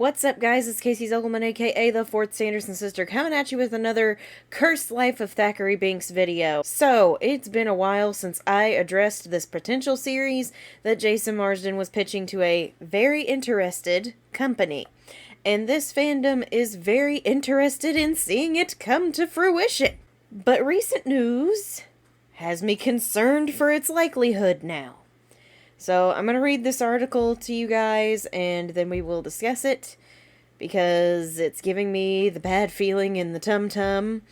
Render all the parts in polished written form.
What's up, guys? It's Casey Zogelman, aka the Fourth Sanderson Sister, coming at you with another Cursed Life of Thackery Binx video. So, it's been a while since I addressed this potential series that Jason Marsden was pitching to a very interested company. And this fandom is very interested in seeing it come to fruition. But recent news has me concerned for its likelihood now. So I'm going to read this article to you guys, and then we will discuss it, because it's giving me the bad feeling in the tum-tum.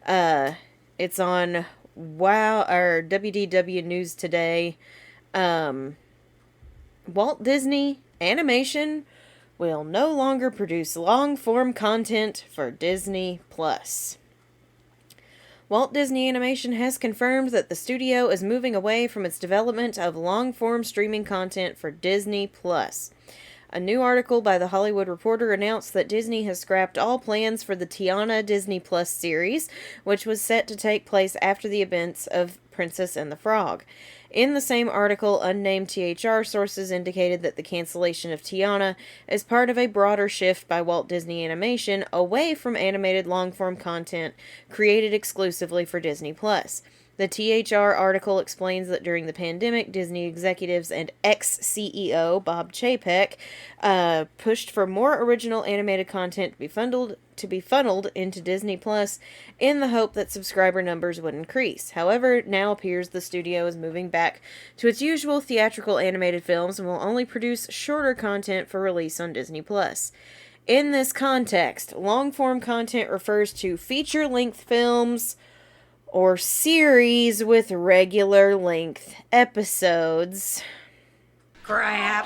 It's on WDW News Today. Walt Disney Animation will no longer produce long-form content for Disney+. Walt Disney Animation has confirmed that the studio is moving away from its development of long-form streaming content for Disney+. A new article by The Hollywood Reporter announced that Disney has scrapped all plans for the Tiana Disney Plus series, which was set to take place after the events of Princess and the Frog. In the same article, unnamed THR sources indicated that the cancellation of Tiana is part of a broader shift by Walt Disney Animation away from animated long-form content created exclusively for Disney+. The THR article explains that during the pandemic, Disney executives and ex-CEO Bob Chapek pushed for more original animated content to be funneled into Disney Plus in the hope that subscriber numbers would increase. However, it now appears the studio is moving back to its usual theatrical animated films and will only produce shorter content for release on Disney Plus. In this context, long-form content refers to feature-length films or series with regular length episodes. Crap.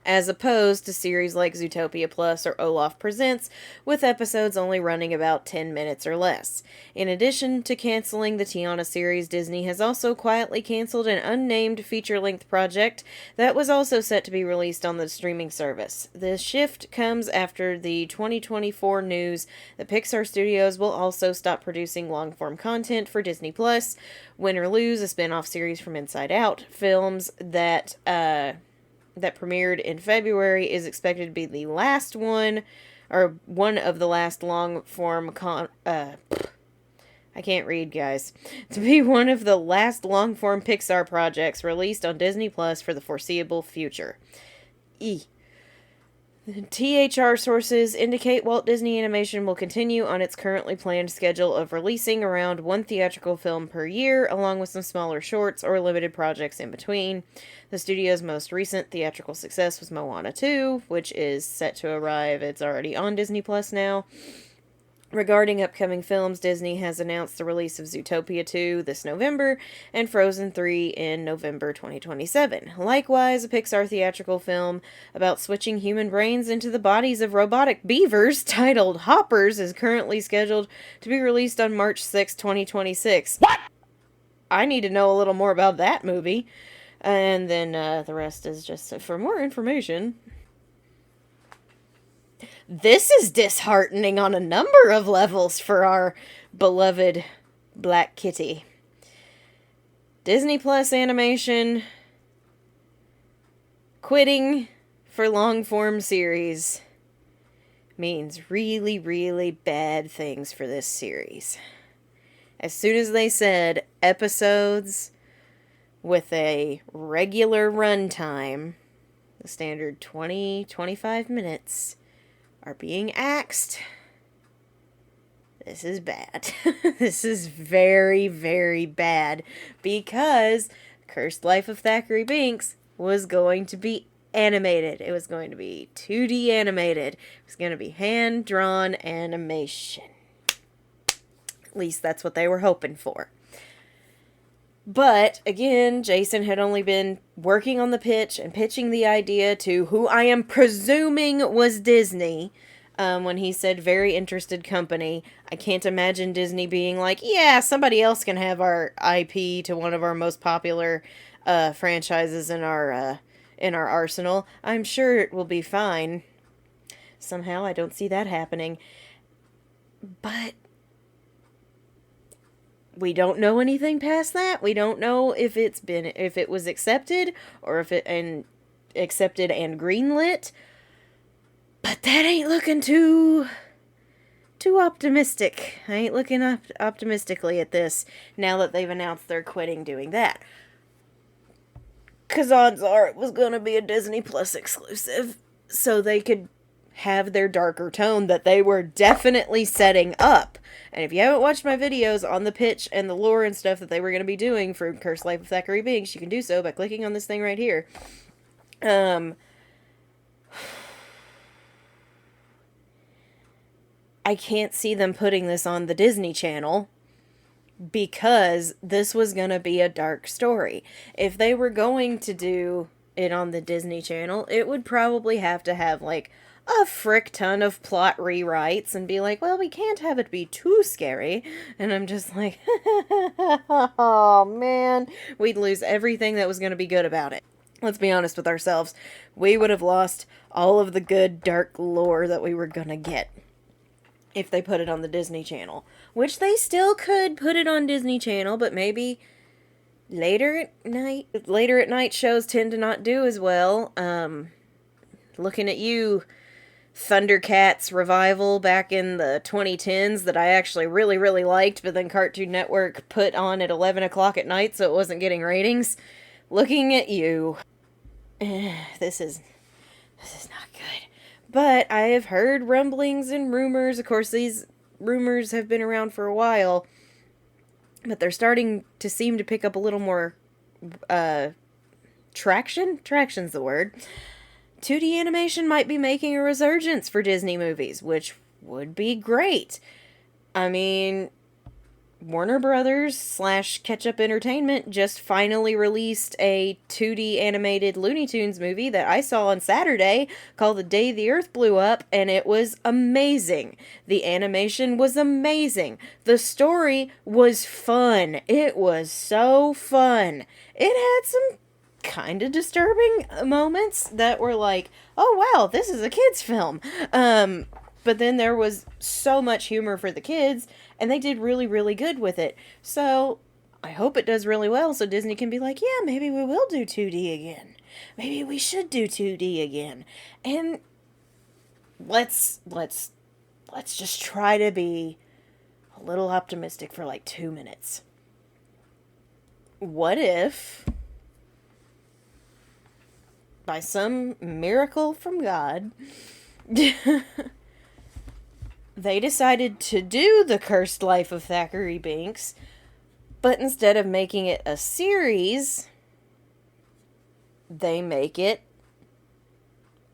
As opposed to series like Zootopia Plus or Olaf Presents, with episodes only running about 10 minutes or less. In addition to canceling the Tiana series, Disney has also quietly canceled an unnamed feature-length project that was also set to be released on the streaming service. The shift comes after the 2024 news that Pixar Studios will also stop producing long-form content for Disney+. Win or Lose, a spin-off series from Inside Out, films that premiered in February, is expected to be the last one, or one of the last long-form I can't read, guys. To be one of the last long-form Pixar projects released on Disney Plus for the foreseeable future. THR sources indicate Walt Disney Animation will continue on its currently planned schedule of releasing around one theatrical film per year, along with some smaller shorts or limited projects in between. The studio's most recent theatrical success was Moana 2, which is set to arrive. It's already on Disney Plus now. Regarding upcoming films, Disney has announced the release of Zootopia 2 this November and Frozen 3 in November 2027. Likewise, a Pixar theatrical film about switching human brains into the bodies of robotic beavers titled Hoppers is currently scheduled to be released on March 6, 2026. What? I need to know a little more about that movie. And then the rest is just for more information. This is disheartening on a number of levels for our beloved Black Kitty. Disney Plus Animation quitting for long-form series means really, really bad things for this series. As soon as they said episodes with a regular runtime, the standard 20-25 minutes, are being axed, this is bad. This is very, very bad, because Cursed Life of Thackery Binx was going to be animated. It was going to be 2D animated. It was going to be hand-drawn animation. At least that's what they were hoping for. But, again, Jason had only been working on the pitch and pitching the idea to who I am presuming was Disney, when he said very interested company. I can't imagine Disney being like, yeah, somebody else can have our IP to one of our most popular franchises in our arsenal. I'm sure it will be fine. Somehow I don't see that happening. But we don't know anything past that. We don't know if it was accepted, or if it accepted and greenlit, But that ain't looking too optimistic. I ain't looking optimistically at this now that they've announced they're quitting doing that. Because odds are it was going to be a Disney Plus exclusive, so they could have their darker tone that they were definitely setting up. And if you haven't watched my videos on the pitch and the lore and stuff that they were going to be doing for Cursed Life of Thackery Binx, you can do so by clicking on this thing right here. I can't see them putting this on the Disney Channel because this was going to be a dark story. If they were going to do it on the Disney Channel, it would probably have to have, like, a frick ton of plot rewrites and be like, well, we can't have it be too scary. And I'm just like, oh, man. We'd lose everything that was going to be good about it. Let's be honest with ourselves. We would have lost all of the good, dark lore that we were going to get if they put it on the Disney Channel. Which they still could put it on Disney Channel, but maybe later at night. Later at night shows tend to not do as well. Looking at you, Thundercats revival back in the 2010s that I actually really, really liked, but then Cartoon Network put on at 11 o'clock at night so it wasn't getting ratings. Looking at you. This is not good. But I have heard rumblings and rumors. Of course, these rumors have been around for a while, but they're starting to seem to pick up a little more traction. Traction's the word. 2D animation might be making a resurgence for Disney movies, which would be great. I mean, Warner Brothers / Ketchup Entertainment just finally released a 2D animated Looney Tunes movie that I saw on Saturday called The Day the Earth Blew Up, and it was amazing. The animation was amazing. The story was fun. It was so fun. It had some kind of disturbing moments that were like, oh wow, this is a kid's film. But then there was so much humor for the kids, and they did really, really good with it. So I hope it does really well so Disney can be like, yeah, maybe we will do 2D again. Maybe we should do 2D again. And let's just try to be a little optimistic for like 2 minutes. What if, by some miracle from God, they decided to do The Cursed Life of Thackery Binx, but instead of making it a series, they make it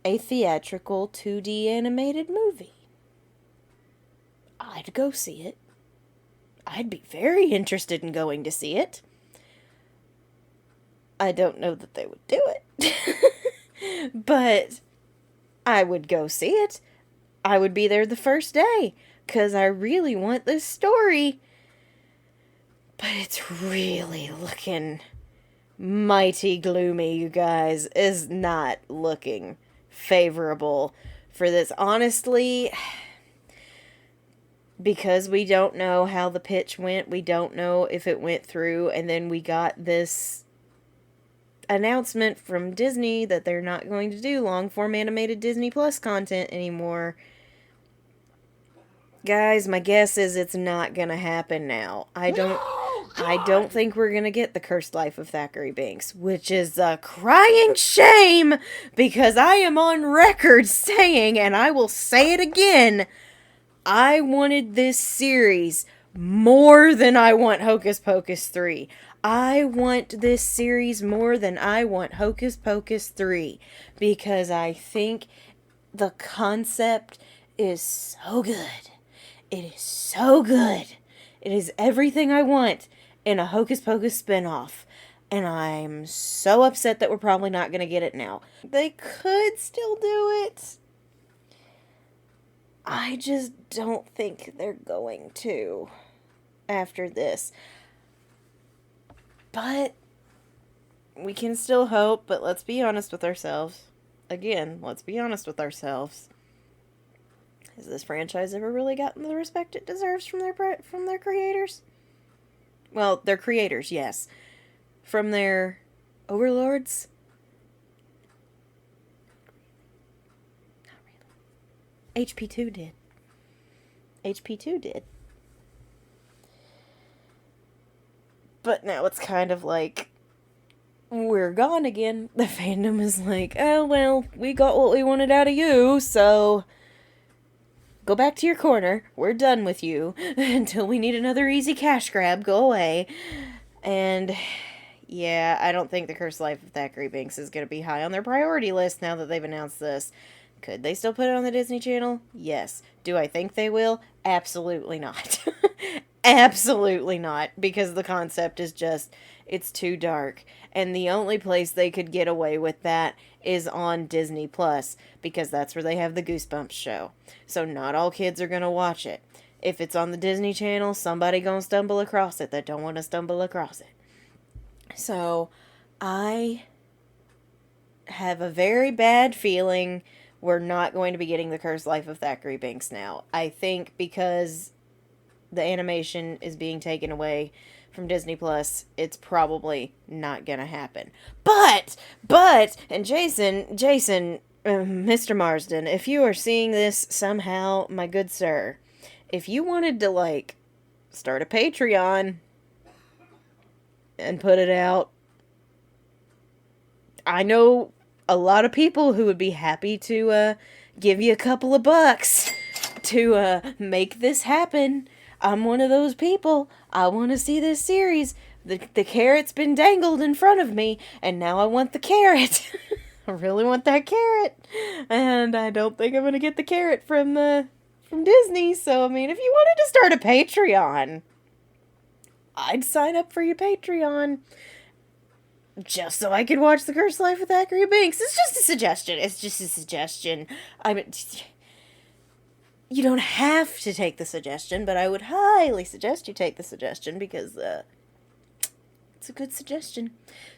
a theatrical 2D animated movie. I'd go see it. I'd be very interested in going to see it. I don't know that they would do it. But I would go see it. I would be there the first day, because I really want this story. But it's really looking mighty gloomy, you guys. It's not looking favorable for this. Honestly, because we don't know how the pitch went, we don't know if it went through, and then we got this announcement from Disney that they're not going to do long-form animated Disney Plus content anymore. Guys, my guess is it's not gonna happen now. I don't think we're gonna get The Cursed Life of Thackery Binx, which is a crying shame, because I am on record saying, and I will say it again, I wanted this series more than I want Hocus Pocus 3. I want this series more than I want Hocus Pocus 3, because I think the concept is so good. It is so good. It is everything I want in a Hocus Pocus spinoff. And I'm so upset that we're probably not going to get it now. They could still do it. I just don't think they're going to after this. But we can still hope, but let's be honest with ourselves. Again, let's be honest with ourselves. Has this franchise ever really gotten the respect it deserves from their creators? Well, their creators, yes. From their overlords? Not really. HP2 did. HP2 did. But now it's kind of like, we're gone again. The fandom is like, oh, well, we got what we wanted out of you, so go back to your corner. We're done with you. Until we need another easy cash grab, go away. And yeah, I don't think The Cursed Life of Thackery Binx is going to be high on their priority list now that they've announced this. Could they still put it on the Disney Channel? Yes. Do I think they will? Absolutely not. Absolutely not. Because the concept is just, it's too dark. And the only place they could get away with that is on Disney Plus. Because that's where they have the Goosebumps show. So not all kids are going to watch it. If it's on the Disney Channel, somebody gonna stumble across it that don't want to stumble across it. So, I have a very bad feeling we're not going to be getting The Cursed Life of Thackery Binx now. I think because the animation is being taken away from Disney Plus, it's probably not gonna happen. But, and Jason, Mr. Marsden, if you are seeing this somehow, my good sir, if you wanted to, like, start a Patreon and put it out, I know a lot of people who would be happy to give you a couple of bucks to make this happen. I'm one of those people. I want to see this series. The carrot's been dangled in front of me, and now I want the carrot. I really want that carrot. And I don't think I'm going to get the carrot from Disney. So, I mean, if you wanted to start a Patreon, I'd sign up for your Patreon. Just so I could watch The Cursed Life of Thackery Binx. It's just a suggestion. It's just a suggestion. I mean, you don't have to take the suggestion, but I would highly suggest you take the suggestion because it's a good suggestion.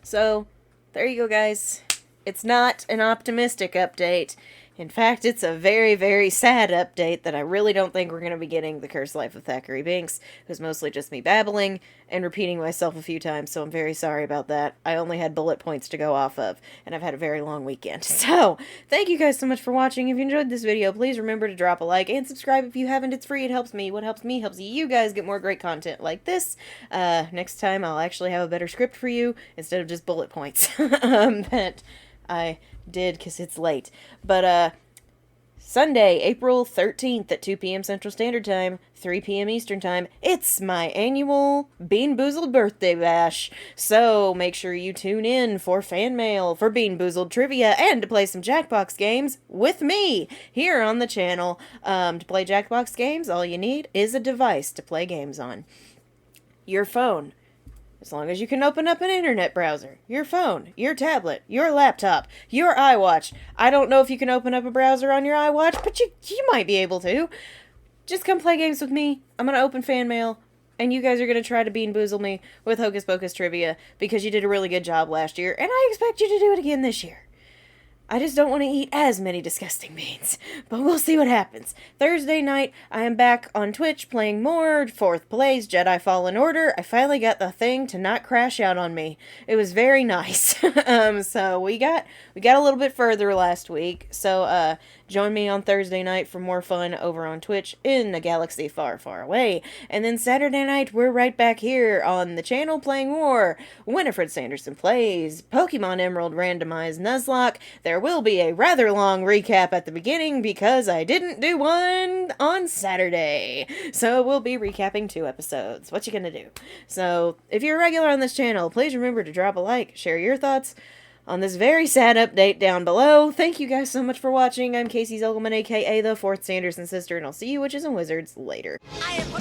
So, there you go, guys. It's not an optimistic update. In fact, it's a very, very sad update that I really don't think we're going to be getting The Cursed Life of Thackery Binx. It was mostly just me babbling and repeating myself a few times, so I'm very sorry about that. I only had bullet points to go off of, and I've had a very long weekend. So, thank you guys so much for watching. If you enjoyed this video, please remember to drop a like and subscribe if you haven't. It's free. It helps me. What helps me helps you guys get more great content like this. Next time, I'll actually have a better script for you instead of just bullet points. That I did because it's late. But, Sunday, April 13th at 2 p.m. Central Standard Time, 3 p.m. Eastern Time, it's my annual Bean Boozled birthday bash. So make sure you tune in for fan mail, for Bean Boozled trivia, and to play some Jackbox games with me here on the channel. To play Jackbox games, all you need is a device to play games on. Your phone. As long as you can open up an internet browser, your phone, your tablet, your laptop, your iWatch. I don't know if you can open up a browser on your iWatch, but you might be able to. Just come play games with me. I'm going to open fan mail, and you guys are going to try to Bean Boozle me with Hocus Pocus trivia because you did a really good job last year, and I expect you to do it again this year. I just don't want to eat as many disgusting beans. But we'll see what happens. Thursday night, I am back on Twitch playing more 4th Plays Jedi Fallen Order. I finally got the thing to not crash out on me. It was very nice. So we got a little bit further last week. So join me on Thursday night for more fun over on Twitch in a galaxy far, far away. And then Saturday night, we're right back here on the channel playing more Winifred Sanderson Plays, Pokemon Emerald Randomized Nuzlocke. There will be a rather long recap at the beginning because I didn't do one on Saturday. So we'll be recapping 2 episodes. What you gonna do? So if you're a regular on this channel, please remember to drop a like, share your thoughts on this very sad update down below. Thank you guys so much for watching. I'm Casey Zogelman, aka the 4th Sanderson sister, and I'll see you witches and wizards later. I am